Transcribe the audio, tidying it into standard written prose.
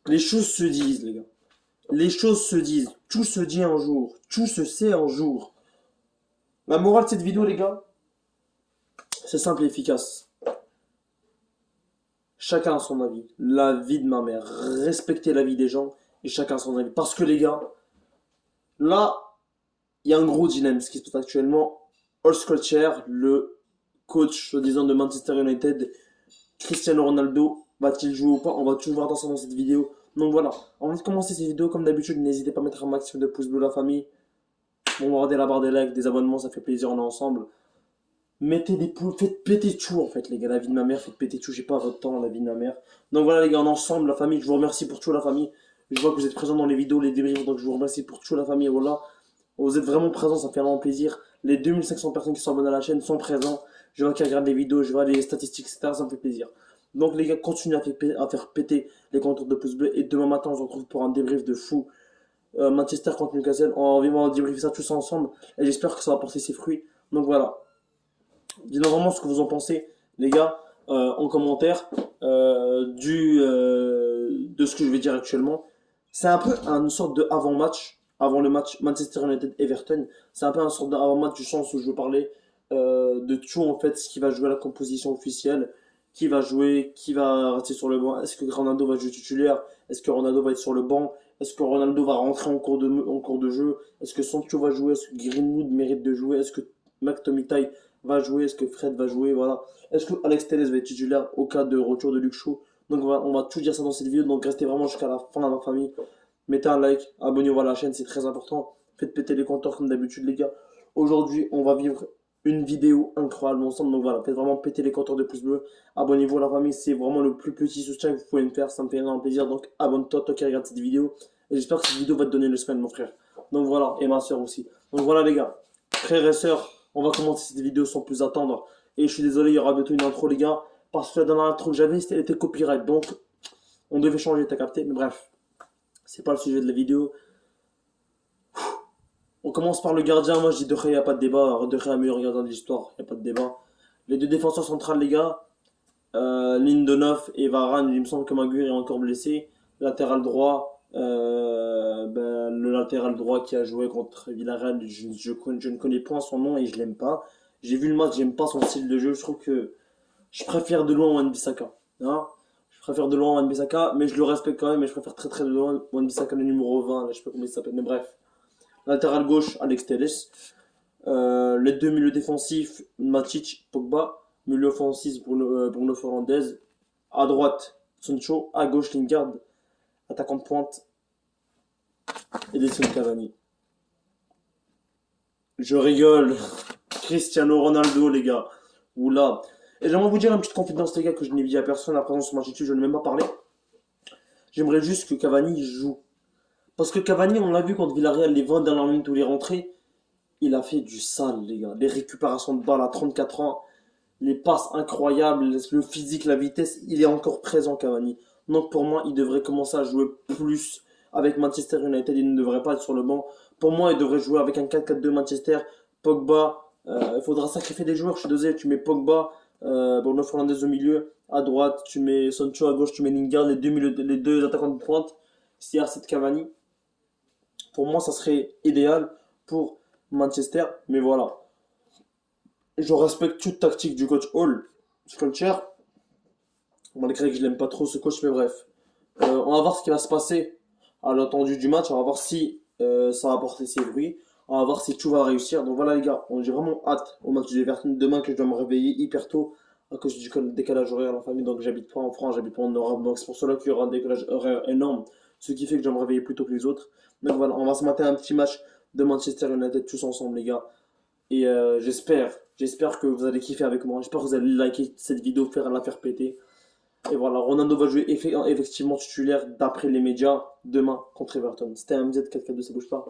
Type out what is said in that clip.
Les choses se disent, les gars. Les choses se disent. Tout se dit un jour. Tout se sait un jour. La morale de cette vidéo, les gars, c'est simple et efficace. Chacun a son avis. La vie de ma mère. Respecter la vie des gens. Et chacun a son avis. Parce que, les gars, là, il y a un gros dilemme. Ce qui se passe actuellement. Solskjaer, le coach, soi-disant, de Manchester United, Cristiano Ronaldo, va-t-il jouer ou pas? On va tout voir dans cette vidéo. Donc voilà, avant de commencer cette vidéo, comme d'habitude, n'hésitez pas à mettre un maximum de pouces bleus la famille. On va regarder la barre des likes, des abonnements, ça fait plaisir, on est ensemble. Mettez des pouces, faites péter tout en fait les gars, la vie de ma mère, faites péter tout, j'ai pas votre temps, la vie de ma mère. Donc voilà les gars, on est ensemble, la famille, je vous remercie pour tout la famille. Je vois que vous êtes présents dans les vidéos, les débriefs, donc je vous remercie pour tout la famille, voilà. Vous êtes vraiment présents, ça fait vraiment plaisir. Les 2500 personnes qui sont abonnées à la chaîne sont présents. Je vois qu'ils regardent les vidéos, je vois les statistiques, etc. Ça me fait plaisir. Donc les gars, continuez à faire péter les compteurs de pouces bleus. Et demain matin, on se retrouve pour un débrief de fou. Manchester contre Newcastle. On va débriefer ça tous ensemble. Et j'espère que ça va porter ses fruits. Donc voilà. Dites-moi vraiment ce que vous en pensez, les gars, en commentaire de ce que je vais dire actuellement. C'est un peu une sorte de avant-match, avant le match Manchester United-Everton. C'est un peu une sorte d'avant-match du sens où je veux parler de tout en fait, ce qui va jouer à la composition officielle, qui va jouer, qui va rester sur le banc. Est-ce que Ronaldo va jouer titulaire? Est-ce que Ronaldo va être sur le banc? Est-ce que Ronaldo va rentrer en cours de jeu? Est-ce que Sancho va jouer? Est-ce que Greenwood mérite de jouer? Est-ce que McTominay va jouer? Est-ce que Fred va jouer? Voilà. Est-ce que Alex Telles va être titulaire au cas de retour de Luke Shaw? Donc on va tout dire ça dans cette vidéo. Donc restez vraiment jusqu'à la fin, ma famille. Mettez un like, abonnez-vous à la chaîne, c'est très important. Faites péter les compteurs comme d'habitude, les gars. Aujourd'hui, on va vivre une vidéo incroyable ensemble. Donc voilà, faites vraiment péter les compteurs de pouces bleus. Abonnez-vous à la famille, c'est vraiment le plus petit soutien que vous pouvez me faire. Ça me fait énormément plaisir. Donc abonne-toi, toi qui regarde cette vidéo. Et j'espère que cette vidéo va te donner le smile, mon frère. Donc voilà, et ma soeur aussi. Donc voilà, les gars, frères et sœurs, on va commencer cette vidéo sans plus attendre. Et je suis désolé, il y aura bientôt une intro, les gars. Parce que la dernière intro que j'avais, elle était copyright. Donc on devait changer, t'as capté. Mais bref, c'est pas le sujet de la vidéo. On commence par le gardien. Moi, je dis De Gea, il n'y a pas de débat. De Gea, meilleur gardien de l'histoire. Il n'y a pas de débat. Les deux défenseurs centrales, les gars. Lindelof et Varane. Il me semble que Maguire est encore blessé. Latéral droit. Le latéral droit qui a joué contre Villarreal. Je ne connais point son nom et je l'aime pas. J'ai vu le match, j'aime pas son style de jeu. Je trouve que je préfère de loin Wan-Bissaka. Hein, je préfère de loin Wan-Bissaka, mais je le respecte quand même. Mais je préfère très très de loin Wan-Bissaka, le numéro 20. Là, je sais pas comment il s'appelle. Mais bref. Latéral gauche, Alex Telles. Les deux milieux défensifs, Matic, Pogba. Milieu offensif, Bruno Fernandes. À droite, Sancho. À gauche, Lingard. Attaquant de pointe, Edinson Cavani. Je rigole. Cristiano Ronaldo, les gars. Oula. Et j'aimerais vous dire une petite confidence, les gars, que je n'ai dit à personne à présent sur ma attitude, je n'ai même pas parlé. J'aimerais juste que Cavani joue. Parce que Cavani, on l'a vu contre Villarreal, les 20 dernières minutes où il est rentré, il a fait du sale, les gars. Les récupérations de balles à 34 ans, les passes incroyables, le physique, la vitesse, il est encore présent, Cavani. Donc pour moi, il devrait commencer à jouer plus avec Manchester United. Il ne devrait pas être sur le banc. Pour moi, il devrait jouer avec un 4-4-2 Manchester. Pogba, il faudra sacrifier des joueurs. Je suis désolé, tu mets Pogba, Bruno Fernandes au milieu. À droite, tu mets Sancho. À gauche, tu mets Lingard. Les deux attaquants de pointe. CR7 Cavani. Pour moi, ça serait idéal pour Manchester. Mais voilà. Je respecte toute tactique du coach Hall, Solskjaer, malgré que je l'aime pas trop ce coach, mais bref. On va voir ce qui va se passer à l'attendu du match. On va voir si ça va porter ses fruits. On va voir si tout va réussir. Donc voilà les gars, j'ai vraiment hâte au match de Everton demain que je dois me réveiller hyper tôt à cause du décalage horaire à la famille. Donc j'habite pas en France, j'habite pas en Europe. Donc c'est pour cela qu'il y aura un décalage horaire énorme. Ce qui fait que je dois me réveiller plus tôt que les autres. Donc voilà, on va se mater un petit match de Manchester United tous ensemble les gars. Et j'espère que vous allez kiffer avec moi. J'espère que vous allez liker cette vidéo, la faire péter. Et voilà, Ronaldo va jouer effectivement titulaire d'après les médias demain contre Everton. C'était un MZ 4-4-2, ça bouge pas.